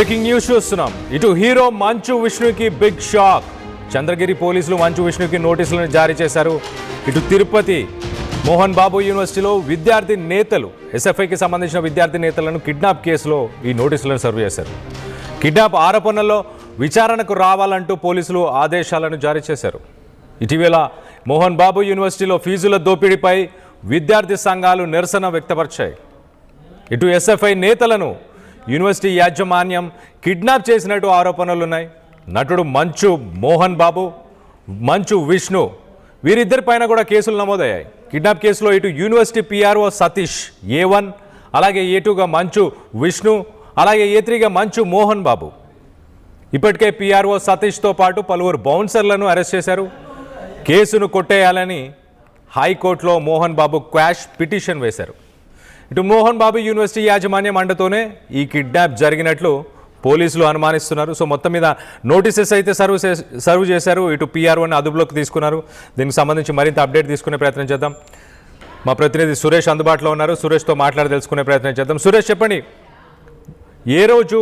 Breaking news చూస్తున్నాం. ఇటు hero మంచు విష్ణుకి బిగ్ షాక్. చంద్రగిరి పోలీసులు మంచు విష్ణుకి నోటీసులను జారీ చేశారు. ఇటు తిరుపతి మోహన్ బాబు యూనివర్సిటీలో విద్యార్థి నేతలు ఎస్ఎఫ్ఐకి సంబంధించిన విద్యార్థి నేతలను కిడ్నాప్ కేసులో ఈ నోటీసులను సర్వ్ చేశారు. కిడ్నాప్ ఆరోపణల్లో విచారణకు రావాలంటూ పోలీసులు ఆదేశాలను జారీ చేశారు. ఇటీవల మోహన్ బాబు యూనివర్సిటీలో ఫీజుల దోపిడీపై విద్యార్థి సంఘాలు నిరసన వ్యక్తపరిచాయి. ఇటు ఎస్ఎఫ్ఐ నేతలను యూనివర్సిటీ యాజమాన్యం కిడ్నాప్ చేసినట్టు ఆరోపణలున్నాయి. నటుడు మంచు మోహన్ బాబు, మంచు విష్ణు వీరిద్దరిపైన కూడా కేసులు నమోదయ్యాయి. కిడ్నాప్ కేసులో ఇటు యూనివర్సిటీ పిఆర్ఓ సతీష్ A1, అలాగే A2గా మంచు విష్ణు, అలాగే A3గా మంచు మోహన్ బాబు. ఇప్పటికే పిఆర్ఓ సతీష్తో పాటు పలువురు బౌన్సర్లను అరెస్ట్ చేశారు. కేసును కొట్టేయాలని హైకోర్టులో మోహన్ బాబు క్వాష్ పిటిషన్ వేశారు. ఇటు మోహన్ బాబు యూనివర్సిటీ యాజమాన్యం అండతోనే ఈ కిడ్నాప్ జరిగినట్లు పోలీసులు అనుమానిస్తున్నారు. సో మొత్తం మీద నోటీసెస్ అయితే సర్వ్ చేశారు. ఇటు పిఆర్ఓని అదుపులోకి తీసుకున్నారు. దీనికి సంబంధించి మరింత అప్డేట్ తీసుకునే ప్రయత్నం చేద్దాం. మా ప్రతినిధి సురేష్ అందుబాటులో ఉన్నారు. సురేష్తో మాట్లాడి తెలుసుకునే ప్రయత్నం చేద్దాం. సురేష్, చెప్పండి, ఏ రోజు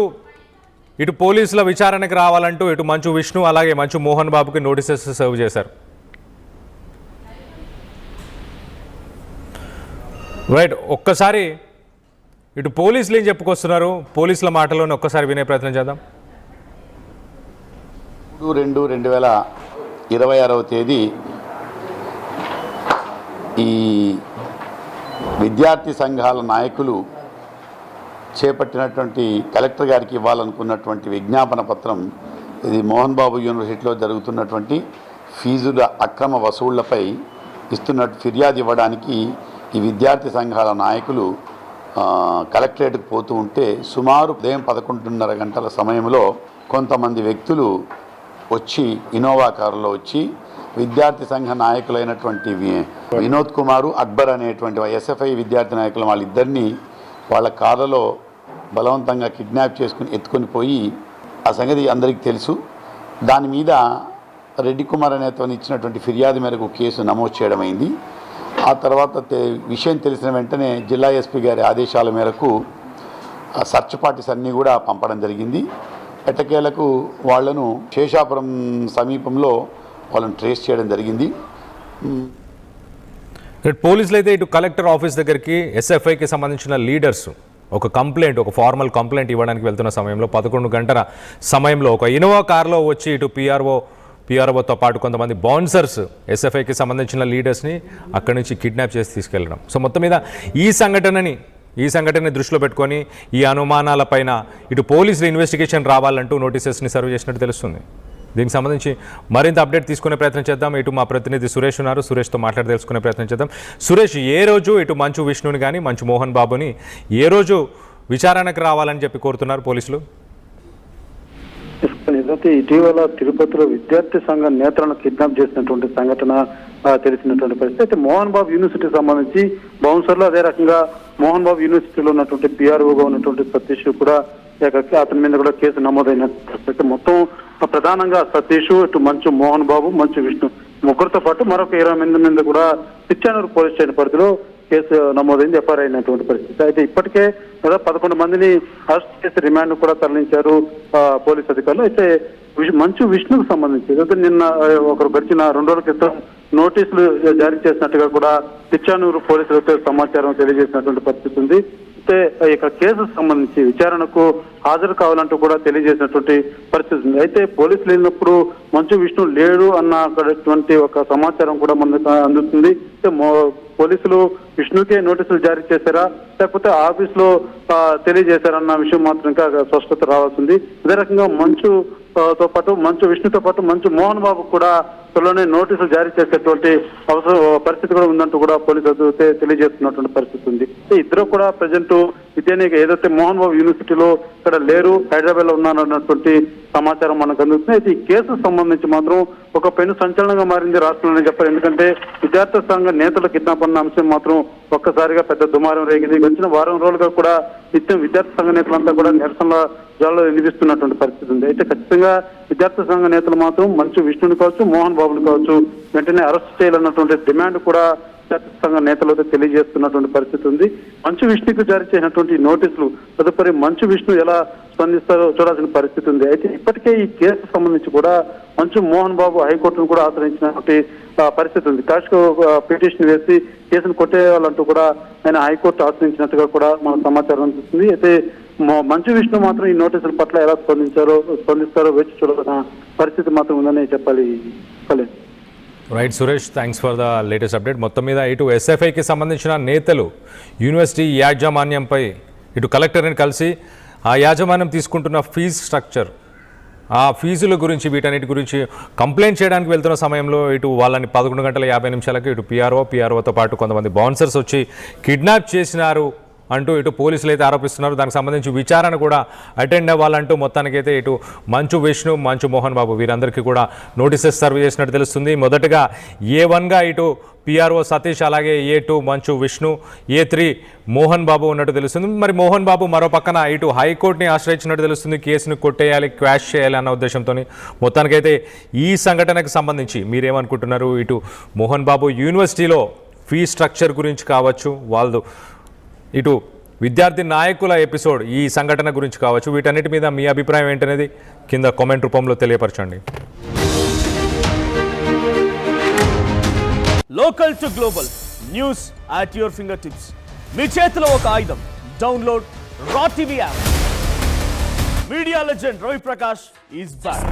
ఇటు పోలీసుల విచారణకు రావాలంటూ ఇటు మంచు విష్ణు అలాగే మంచు మోహన్ బాబుకి నోటీసెస్ సర్వ్ చేశారు? రైట్, ఒక్కసారి ఇటు పోలీసులు ఏం చెప్పుకొస్తున్నారు, పోలీసుల మాటలోనే ఒక్కసారి వినే ప్రయత్నం చేద్దాం. 3/2/2026 తేదీ ఈ విద్యార్థి సంఘాల నాయకులు చేపట్టినటువంటి కలెక్టర్ గారికి ఇవ్వాలనుకున్నటువంటి విజ్ఞాపన పత్రం ఇది మోహన్ బాబు యూనివర్సిటీలో జరుగుతున్నటువంటి ఫీజుల అక్రమ వసూళ్లపై ఇస్తున్నట్టు ఫిర్యాదు ఇవ్వడానికి ఈ విద్యార్థి సంఘాల నాయకులు కలెక్టరేట్కి పోతూ ఉంటే సుమారు ఉదయం 11:30 గంటల సమయంలో కొంతమంది వ్యక్తులు వచ్చి ఇన్నోవా కారులో వచ్చి విద్యార్థి సంఘ నాయకులైనటువంటి వినోద్ కుమారు, అక్బర్ అనేటువంటి ఎస్ఎఫ్ఐ విద్యార్థి నాయకులు వాళ్ళిద్దరినీ వాళ్ళ కారులో బలవంతంగా కిడ్నాప్ చేసుకుని ఎత్తుకొని పోయి, ఆ సంగతి అందరికీ తెలుసు. దాని మీద రెడ్డి కుమార్ అనేతను ఇచ్చినటువంటి ఫిర్యాదు మేరకు కేసు నమోదు చేయడం అయింది. ఆ తర్వాత విషయం తెలిసిన వెంటనే జిల్లా ఎస్పీ గారి ఆదేశాల మేరకు సర్చ్ పార్టీస్ అన్నీ కూడా పంపడం జరిగింది. ఎట్టకేలకు వాళ్లను శేషాపురం సమీపంలో వాళ్ళని ట్రేస్ చేయడం జరిగింది. పోలీసులు అయితే ఇటు కలెక్టర్ ఆఫీస్ దగ్గరికి ఎస్ఎఫ్ఐకి సంబంధించిన లీడర్స్ ఒక ఫార్మల్ కంప్లైంట్ ఇవ్వడానికి వెళ్తున్న సమయంలో 11 గంటల సమయంలో ఒక ఇన్నోవా కారులో వచ్చి ఇటు పిఆర్ఓతో పాటు కొంతమంది బౌన్సర్స్ ఎస్ఎఫ్ఐకి సంబంధించిన లీడర్స్ని అక్కడి నుంచి కిడ్నాప్ చేసి తీసుకెళ్లడం. సో మొత్తం మీద ఈ సంఘటనని దృష్టిలో పెట్టుకొని ఈ అనుమానాలపైన ఇటు పోలీసులు ఇన్వెస్టిగేషన్ రావాలంటూ నోటీసెస్ని సర్వ్ చేసినట్టు తెలుస్తుంది. దీనికి సంబంధించి మరింత అప్డేట్ తీసుకునే ప్రయత్నం చేద్దాం. ఇటు మా ప్రతినిధి సురేష్ ఉన్నారు. సురేష్తో మాట్లాడి తెలుసుకునే ప్రయత్నం చేద్దాం. సురేష్, ఏ రోజు ఇటు మంచు విష్ణుని కానీ మంచు మోహన్ బాబుని ఏ రోజు విచారణకు రావాలని చెప్పి కోరుతున్నారు పోలీసులు? ఏదైతే ఇటీవల తిరుపతిలో విద్యార్థి సంఘ నేతలను కిడ్నాప్ చేసినటువంటి సంఘటన తెలిసినటువంటి పరిస్థితి. అయితే మోహన్ బాబు యూనివర్సిటీకి సంబంధించి బౌన్సర్లు, అదే రకంగా మోహన్ బాబు యూనివర్సిటీలో ఉన్నటువంటి పిఆర్ఓగా ఉన్నటువంటి సతీష్ కూడా అతని మీద కూడా కేసు నమోదైన పరిస్థితి. మొత్తం ప్రధానంగా సతీష్, ఇటు మంచు మోహన్ బాబు, మంచు విష్ణు ముగ్గురితో పాటు మరొక 20 మంది మీద కూడా పిచ్చానూరు పోలీస్ స్టేషన్ పరిధిలో కేసు నమోదైంది, ఎఫ్ఐఆర్ అయినటువంటి పరిస్థితి. అయితే ఇప్పటికే 11 మందిని అరెస్ట్ చేసి రిమాండ్ కూడా తరలించారు పోలీస్ అధికారులు. అయితే మంచు విష్ణుకు సంబంధించి ఏదైతే నిన్న ఒకరు గడిచిన 2 రోజుల క్రితం నోటీసులు జారీ చేసినట్టుగా కూడా పిచ్చానూరు పోలీసులకు సమాచారం తెలియజేసినటువంటి పరిస్థితి ఉంది. అయితే ఇక కేసుకు సంబంధించి విచారణకు హాజరు కావాలంటూ కూడా తెలియజేసినటువంటి పరిస్థితి ఉంది. అయితే పోలీసులు వెళ్ళినప్పుడు మంచు విష్ణు లేడు అన్నటువంటి ఒక సమాచారం కూడా మనకు అందుతుంది. పోలీసులు విష్ణుకే నోటీసులు జారీ చేశారా లేకపోతే ఆఫీస్ లో తెలియజేశారన్న విషయం మాత్రం ఇంకా స్పష్టత రావాల్సింది. అదే రకంగా మంచు విష్ణుతో పాటు మంచు మోహన్ బాబు కూడా త్వరలోనే నోటీసులు జారీ చేసేటువంటి పరిస్థితి కూడా ఉందంటూ కూడా పోలీసులు తెలియజేస్తున్నటువంటి పరిస్థితి ఉంది. ఇద్దరు కూడా ప్రజెంట్ విద్యానికి ఏదైతే మోహన్ బాబు యూనివర్సిటీలో ఇక్కడ లేరు, హైదరాబాద్ లో ఉన్నారన్నటువంటి సమాచారం మనకు అందుతుంది. అయితే ఈ కేసుకు సంబంధించి మాత్రం ఒక పెను సంచలనంగా మారింది రాష్ట్రంలోనే చెప్పారు. ఎందుకంటే విద్యార్థి సంఘ నేతల కిడ్నాప్ అన్న అంశం మాత్రం ఒక్కసారిగా పెద్ద దుమారం రేగింది. వచ్చిన వారం రోజులుగా కూడా నిత్యం విద్యార్థి సంఘ నేతలంతా కూడా నిరసనల జ్వాలలో వినిపిస్తున్నటువంటి పరిస్థితి ఉంది. అయితే ఖచ్చితంగా విద్యార్థి సంఘ నేతలు మాత్రం మంచు విష్ణుని కావచ్చు, మోహన్ బాబుని కావచ్చు వెంటనే అరెస్ట్ చేయాలన్నటువంటి డిమాండ్ కూడా విద్యార్థి సంఘ నేతలు అయితే తెలియజేస్తున్నటువంటి పరిస్థితి ఉంది. మంచు విష్ణుకు జారీ చేసినటువంటి నోటీసులు తదుపరి మంచు విష్ణు ఎలా స్పందిస్తారో చూడాల్సిన పరిస్థితి ఉంది. అయితే ఇప్పటికే ఈ కేసు సంబంధించి కూడా మంచు మోహన్ బాబు హైకోర్టును కూడా ఆశ్రయించినటువంటి పరిస్థితి ఉంది. కాష్ పిటిషన్ వేసి కేసును కొట్టేయాలంటూ కూడా ఆయన హైకోర్టు ఆశ్రయించినట్టుగా కూడా మన సమాచారం అనిపిస్తుంది. అయితే మంచు విష్ణు మాత్రం ఈ నోటీసుల పట్ల ఎలా స్పందిస్తారో వేచి చూడాల్సిన పరిస్థితి మాత్రం ఉందని చెప్పాలి. Right Suresh, thanks for the latest update. మొత్తం మీద ఇటు ఎస్ఎఫ్ఐకి సంబంధించిన నేతలు యూనివర్సిటీ యాజమాన్యంపై ఇటు కలెక్టర్ని కలిసి ఆ యాజమాన్యం తీసుకుంటున్న ఫీజు స్ట్రక్చర్, ఆ ఫీజుల గురించి, వీటన్నిటి గురించి కంప్లైంట్ చేయడానికి వెళ్తున్న సమయంలో ఇటు వాళ్ళని 11:50 ఇటు పిఆర్ఓతో పాటు కొంతమంది బౌన్సర్స్ వచ్చి కిడ్నాప్ చేసినారు అంటూ ఇటు పోలీసులు అయితే ఆరోపిస్తున్నారు. దానికి సంబంధించి విచారణ కూడా అటెండ్ అవ్వాలంటూ మొత్తానికైతే ఇటు మంచు విష్ణు, మంచు మోహన్ బాబు వీరందరికీ కూడా నోటీసెస్ సర్వ్ చేసినట్టు తెలుస్తుంది. మొదటగా A1గా ఇటు పిఆర్ఓ సతీష్, అలాగే A2 మంచు విష్ణు, A3 మోహన్ బాబు ఉన్నట్టు తెలుస్తుంది. మరి మోహన్ బాబు మరో పక్కన ఇటు హైకోర్టుని ఆశ్రయించినట్టు తెలుస్తుంది. కేసును కొట్టేయాలి, క్వాష్ చేయాలి అన్న ఉద్దేశంతో. మొత్తానికైతే ఈ సంఘటనకు సంబంధించి మీరేమనుకుంటున్నారు? ఇటు మోహన్ బాబు యూనివర్సిటీలో ఫీ స్ట్రక్చర్ గురించి కావచ్చు, వాళ్ళు ఇటు విద్యార్థి నాయకుల ఎపిసోడ్, ఈ సంఘటన గురించి కావచ్చు, వీటన్నిటి మీద మీ అభిప్రాయం ఏంటనేది కింద కామెంట్ రూపంలో తెలియపరచండి. Local to global news at your finger tips. మీ చేతిలో ఒక ఆయుధం. Download Raw TV app. Media legend Ravi Prakash is back.